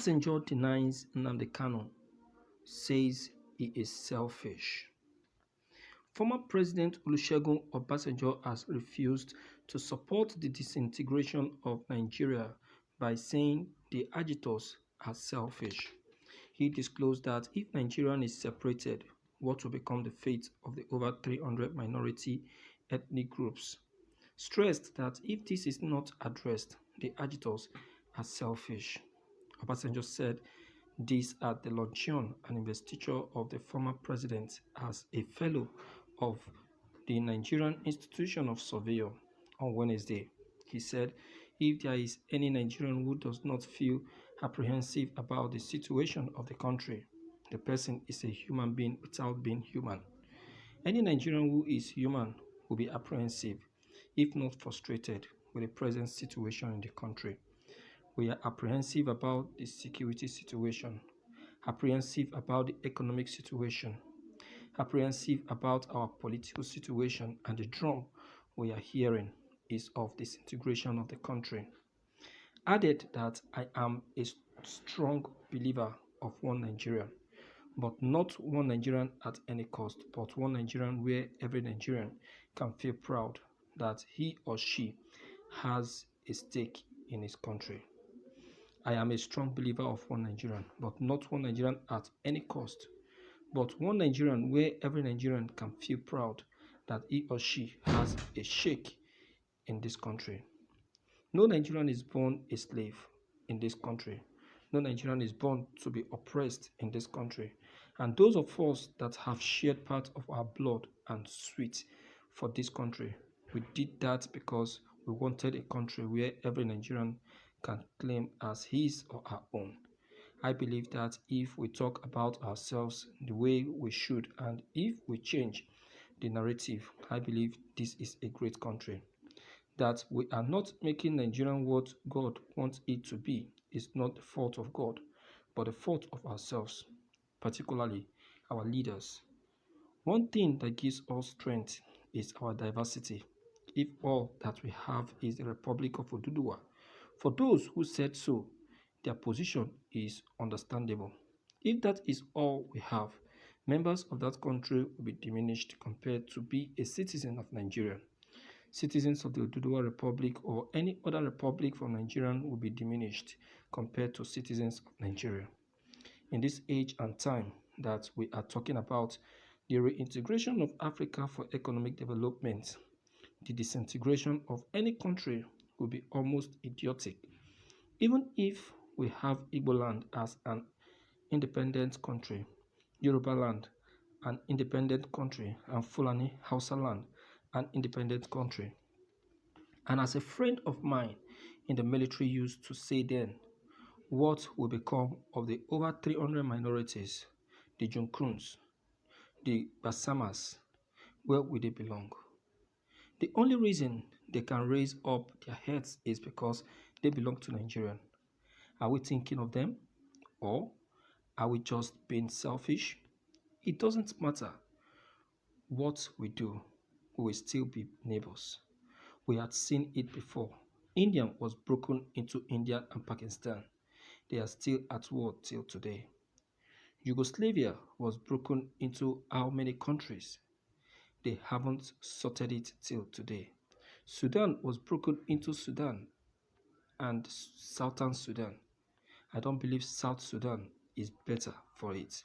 Obasanjo denies Nnamdi Kanu, says he is selfish. Former President Olusegun Obasanjo has refused to support the disintegration of Nigeria by saying the agitators are selfish. He disclosed that if Nigeria is separated, what will become the fate of the over 300 minority ethnic groups? Stressed that if this is not addressed, the agitators are selfish. Obasanjo said this at the luncheon and investiture of the former president as a fellow of the Nigerian Institution of Surveyor on Wednesday. He said, if there is any Nigerian who does not feel apprehensive about the situation of the country, the person is a human being without being human. Any Nigerian who is human will be apprehensive, if not frustrated, with the present situation in the country. We are apprehensive about the security situation, apprehensive about the economic situation, apprehensive about our political situation, and the drum we are hearing is of disintegration of the country. Added that I am a strong believer of one Nigerian, but not one Nigerian at any cost, but one Nigerian where every Nigerian can feel proud that he or she has a stake in his country. I am a strong believer of one Nigerian, but not one Nigerian at any cost, but one Nigerian where every Nigerian can feel proud that he or she has a stake in this country. No Nigerian is born a slave in this country. No Nigerian is born to be oppressed in this country. And those of us that have shared part of our blood and sweat for this country, we did that because we wanted a country where every Nigerian can claim as his or her own. I believe that if we talk about ourselves the way we should and if we change the narrative, I believe this is a great country. That we are not making Nigerian what God wants it to be is not the fault of God, but the fault of ourselves, particularly our leaders. One thing that gives us strength is our diversity. If all that we have is the Republic of Oduduwa, for those who said so, their position is understandable. If that is all we have, members of that country will be diminished compared to be a citizen of Nigeria. Citizens of the Oduduwa Republic or any other republic from Nigeria will be diminished compared to citizens of Nigeria. In this age and time that we are talking about, the reintegration of Africa for economic development, the disintegration of any country will be almost idiotic. Even if we have Igbo land as an independent country, Yoruba land an independent country, and Fulani Hausa land an independent country. And as a friend of mine in the military used to say then, what will become of the over 300 minorities, the Junkruns, the Basamas, where will they belong? The only reason they can raise up their heads is because they belong to Nigeria. Are we thinking of them? Or are we just being selfish? It doesn't matter what we do, we will still be neighbors. We had seen it before. India was broken into India and Pakistan. They are still at war till today. Yugoslavia was broken into how many countries? They haven't sorted it till today. Sudan was broken into Sudan and Southern Sudan. I don't believe South Sudan is better for it,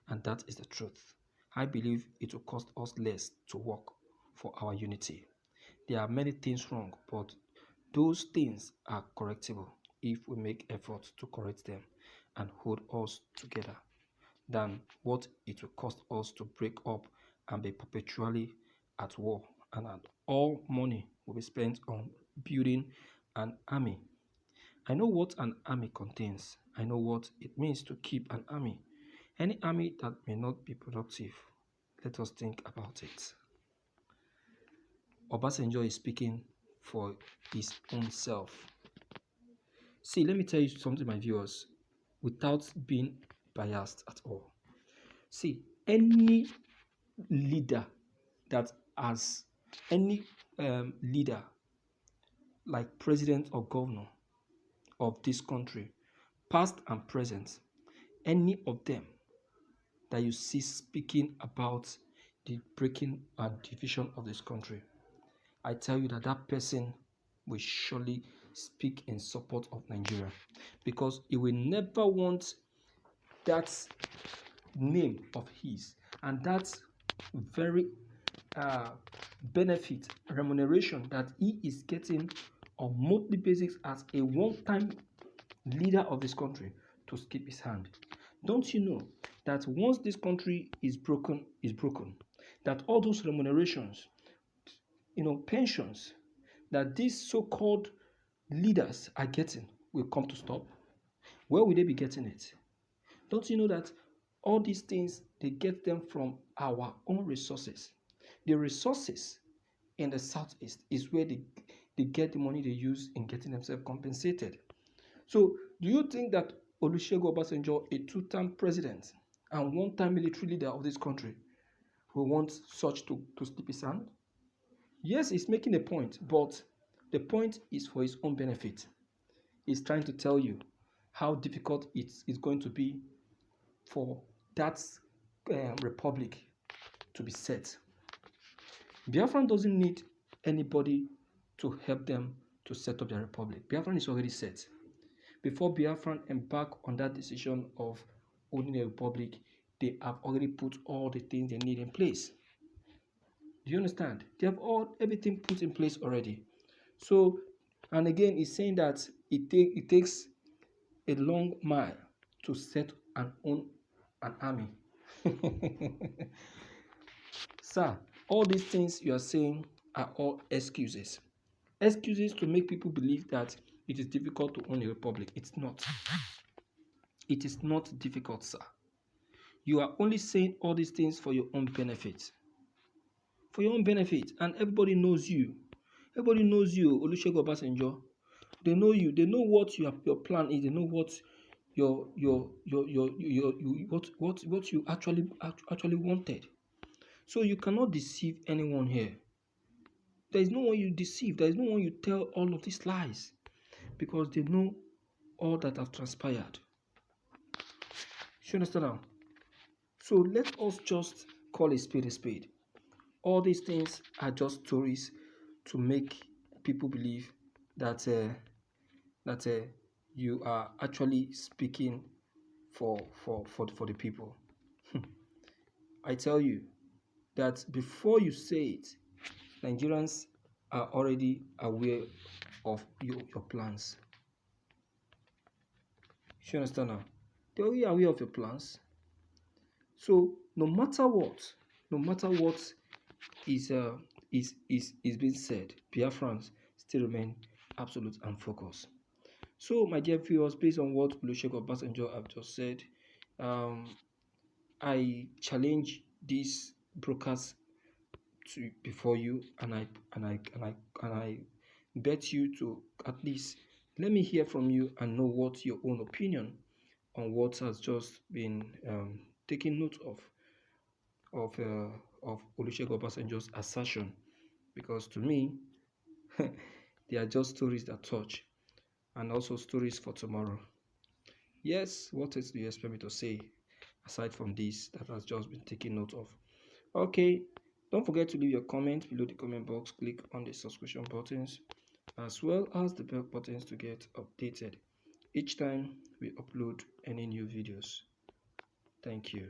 and that is the truth. I believe it will cost us less to work for our unity. There are many things wrong, but those things are correctable if we make efforts to correct them and hold us together than what it will cost us to break up and be perpetually at war, and all money will be spent on building an army. I know what an army contains. I know what it means to keep an army. Any army that may not be productive, let us think about it. Obasanjo is speaking for his own self. See, let me tell you something, my viewers, without being biased at all. See, any leader that has any leader like president or governor of this country past and present, any of them that you see speaking about the breaking and division of this country, I tell you that that person will surely speak in support of Nigeria, because he will never want that name of his and that very benefit, remuneration that he is getting on monthly basis as a one-time leader of this country to skip his hand. Don't you know that once this country is broken, that all those remunerations, pensions that these so-called leaders are getting will come to stop? Where will they be getting it? Don't you know that all these things, they get them from our own resources? The resources in the southeast is where they get the money they use in getting themselves compensated. So do you think that Olusegun Obasanjo, a two-term president and one-time military leader of this country, will want such to slip his hand? Yes, he's making a point, but the point is for his own benefit. He's trying to tell you how difficult it is going to be for that republic to be set. Biafran doesn't need anybody to help them to set up their republic. Biafran is already set. Before Biafran embark on that decision of owning a republic, they have already put all the things they need in place. Do you understand? They have everything put in place already. So, and again, he's saying that it takes a long mile to set and own an army. Sir, all these things you are saying are all excuses. Excuses to make people believe that it is difficult to own a republic. It's not. It is not difficult, sir. You are only saying all these things for your own benefit. For your own benefit. And everybody knows you. Everybody knows you, Olusegun Obasanjo. They know you. They know what your plan is. They know what what you actually wanted. So you cannot deceive anyone here. There is no one you deceive. There is no one you tell all of these lies, because they know all that have transpired. You understand now? So let us just call a spade a spade. All these things are just stories to make people believe that you are actually speaking for the people. I tell you that before you say it, Nigerians are already aware of your plans. You understand now? They're already aware of your plans. So no matter what is being said, Biafrans still remain absolute and focused. So, my dear viewers, based on what Olusegun Obasanjo have just said, I challenge these brokers before you, and I bet you to at least let me hear from you and know what your own opinion on what has just been taken note of Olusegun Obasanjo's assertion, because to me they are just stories that touch, and also stories for tomorrow. Yes, what else do you expect me to say aside from this that has just been taken note of? Okay, don't forget to leave your comment below the comment box. Click on the subscription buttons as well as the bell buttons to get updated each time we upload any new videos. Thank you.